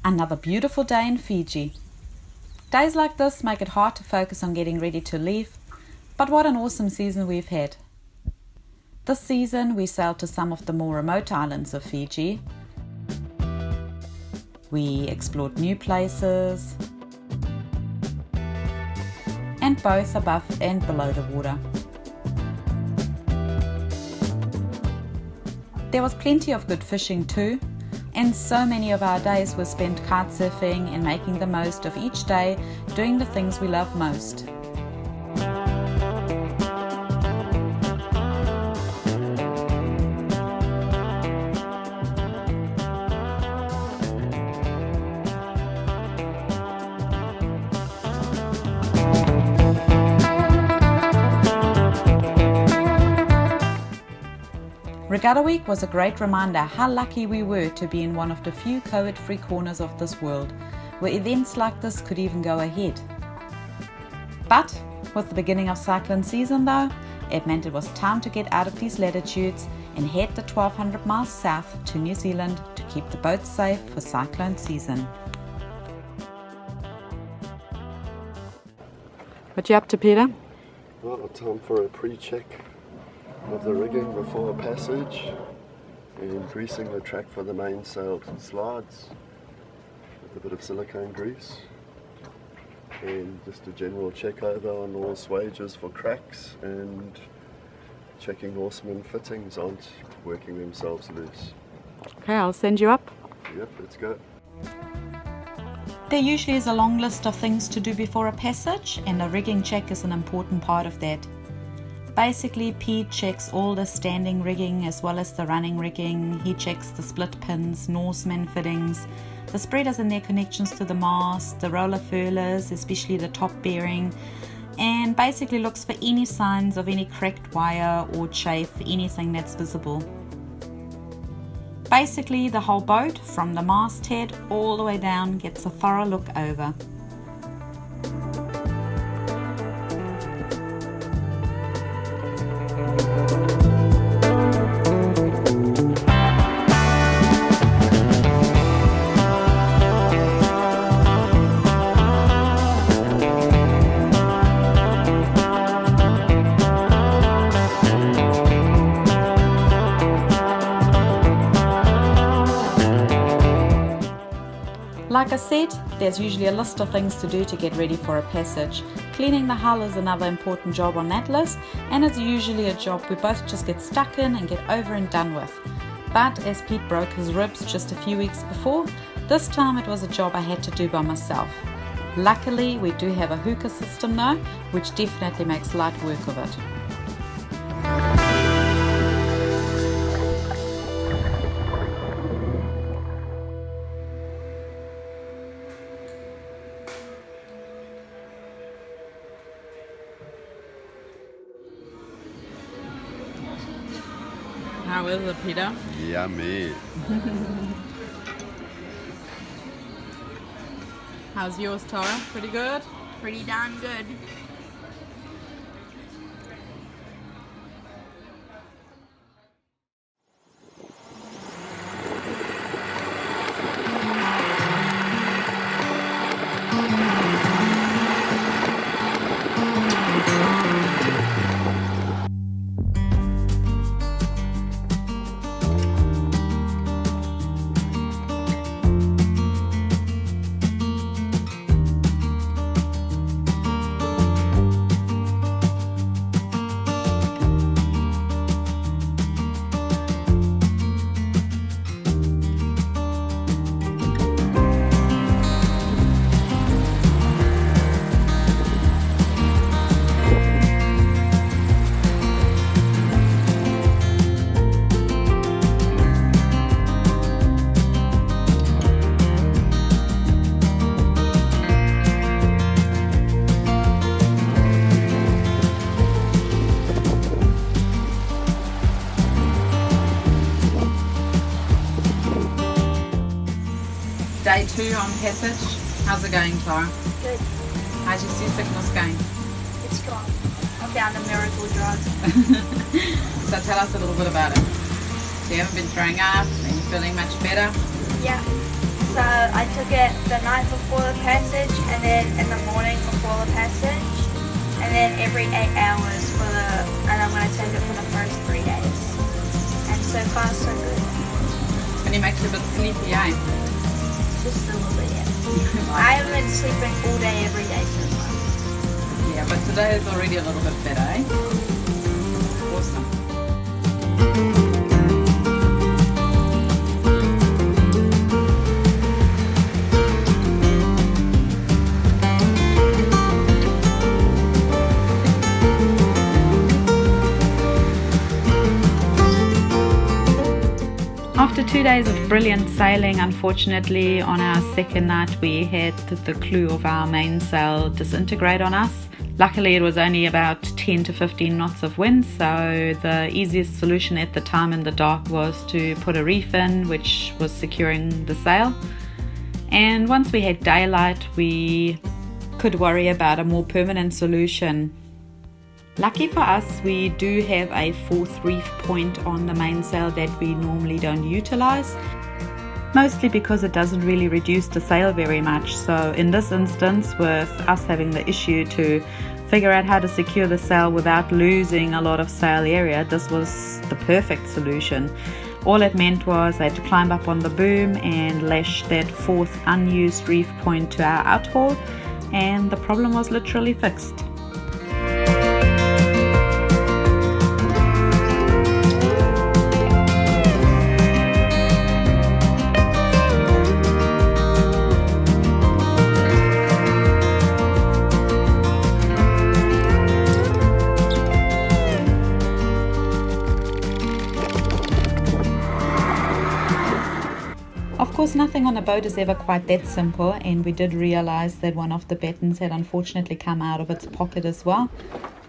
Another beautiful day in Fiji. Days like this make it hard to focus on getting ready to leave, but what an awesome season we've had. This season we sailed to some of the more remote islands of Fiji. We explored new places, and both above and below the water. There was plenty of good fishing too, and so many of our days were spent kite surfing and making the most of each day doing the things we love most. Regatta Week was a great reminder how lucky we were to be in one of the few COVID-free corners of this world, where events like this could even go ahead. But with the beginning of cyclone season though, it meant it was time to get out of these latitudes and head the 1200 miles south to New Zealand to keep the boats safe for cyclone season. What you up to, Peter? Well, time for a pre-check of the rigging before passage and greasing the track for the mainsail slides with a bit of silicone grease, and just a general check over on all swages for cracks and checking horsemen fittings aren't working themselves loose. Okay, I'll send you up. Yep, let's go. There usually is a long list of things to do before a passage, and a rigging check is an important part of that. Basically, Pete checks all the standing rigging as well as the running rigging. He checks the split pins, Norseman fittings, the spreaders and their connections to the mast, the roller furlers, especially the top bearing, and basically looks for any signs of any cracked wire or chafe, anything that's visible. Basically, the whole boat, from the masthead all the way down, gets a thorough look over. Like I said, there's usually a list of things to do to get ready for a passage. Cleaning the hull is another important job on that list, and it's usually a job we both just get stuck in and get over and done with. But as Pete broke his ribs just a few weeks before, this time it was a job I had to do by myself. Luckily, we do have a hookah system though, which definitely makes light work of it. How is it, Peter? Yummy. How's yours, Thyra? Pretty good? Pretty darn good. Day 2 on passage. How's it going, Thyra? Good. How's your seasickness going? It's gone. I found a miracle drug. So tell us a little bit about it. So you haven't been throwing up and you're feeling much better? Yeah. So I took it the night before the passage and then in the morning before the passage and then every 8 hours and I'm going to take it for the first 3 days. And so far so good. And it makes you a bit sleepy, eh? Just a little bit, yeah. I haven't been sleeping all day every day so far. Yeah, but today is already a little bit better, eh? Awesome. After 2 days of brilliant sailing, unfortunately on our second night we had the Clew of our mainsail disintegrate on us. Luckily it was only about 10 to 15 knots of wind, so the easiest solution at the time in the dark was to put a reef in, which was securing the sail. And once we had daylight we could worry about a more permanent solution. Lucky for us, we do have a fourth reef point on the mainsail that we normally don't utilize, mostly because it doesn't really reduce the sail very much. So in this instance, with us having the issue to figure out how to secure the sail without losing a lot of sail area, this was the perfect solution. All it meant was I had to climb up on the boom and lash that fourth unused reef point to our outhaul, and the problem was literally fixed. Of course, nothing on a boat is ever quite that simple, and we did realize that one of the battens had unfortunately come out of its pocket as well.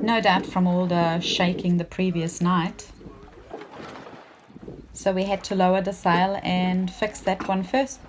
No doubt from all the shaking the previous night. So we had to lower the sail and fix that one first.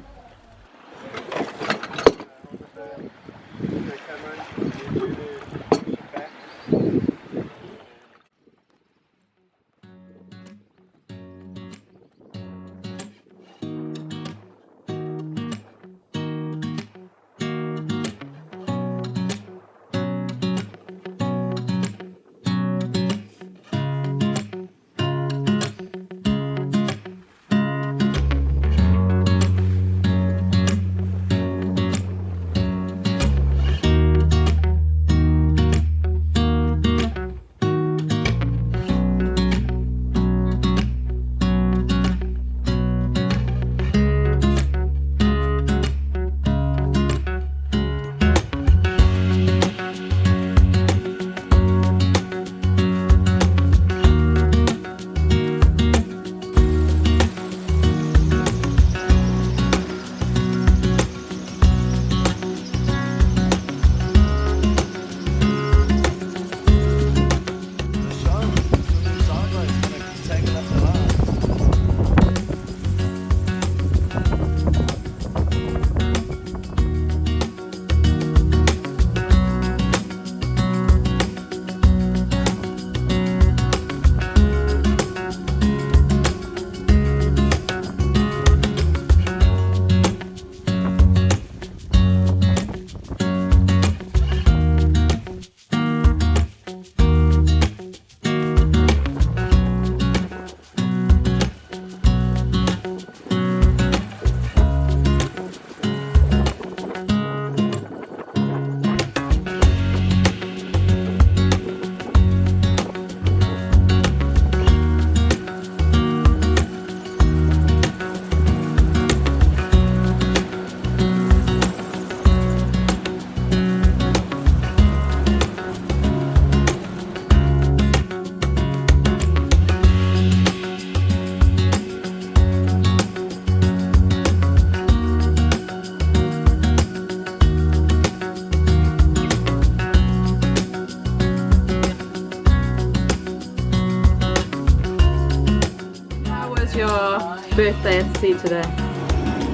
Birthday at sea today.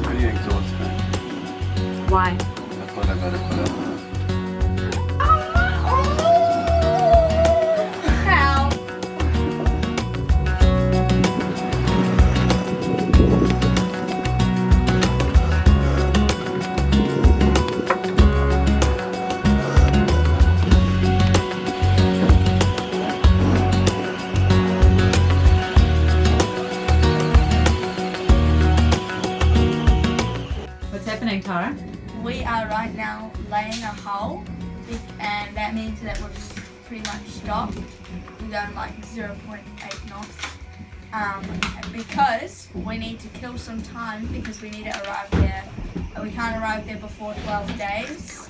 Pretty exhausting. Why? I thought I better put up. are right now laying a hull, and that means that we've pretty much stopped. We're going like 0.8 knots because we need to kill some time because we need to arrive there. We can't arrive there before 12 days.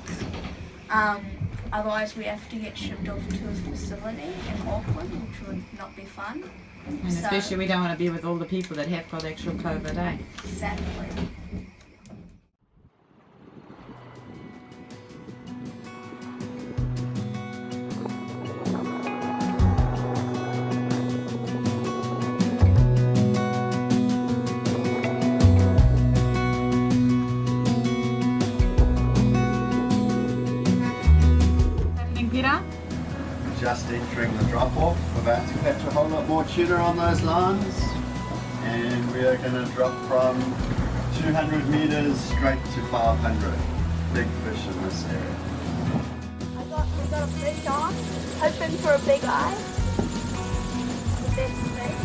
Otherwise we have to get shipped off to a facility in Auckland, which would not be fun. And especially we don't want to be with all the people that have got actual COVID, eh? Exactly. Just entering the drop-off, we're about to catch a whole lot more tuna on those lines, and we are going to drop from 200 meters straight to 500. Big fish in this area. We got a fish on, hoping for a big eye. The big fish.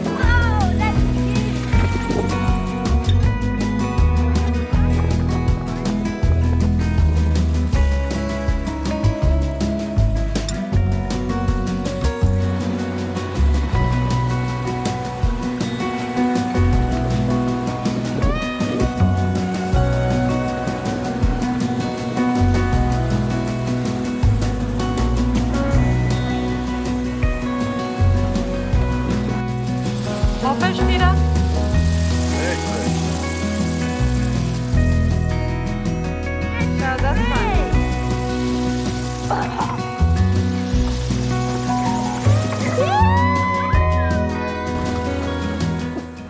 Oh, that's cute!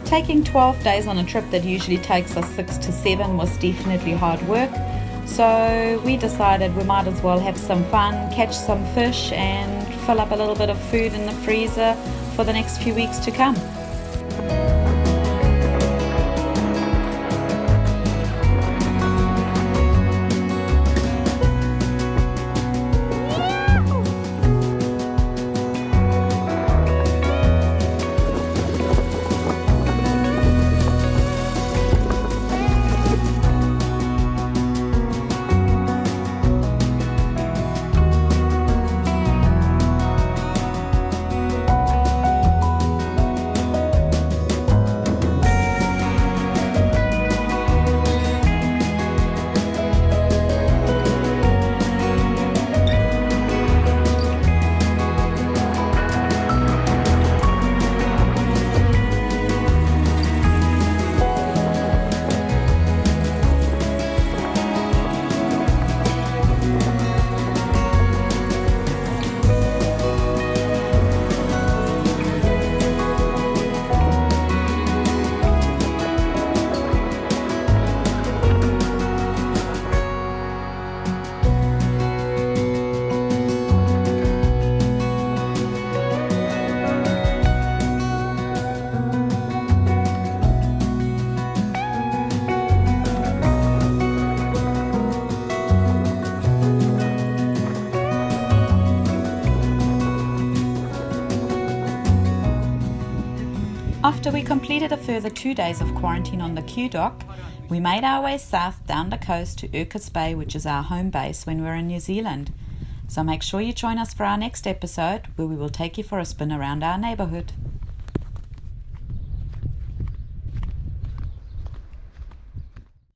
Taking 12 days on a trip that usually takes us 6 to 7 was definitely hard work, so we decided we might as well have some fun, catch some fish and fill up a little bit of food in the freezer for the next few weeks to come. After we completed a further 2 days of quarantine on the Clew dock, we made our way south down the coast to Urquhart Bay, which is our home base when we're in New Zealand. So make sure you join us for our next episode, where we will take you for a spin around our neighbourhood.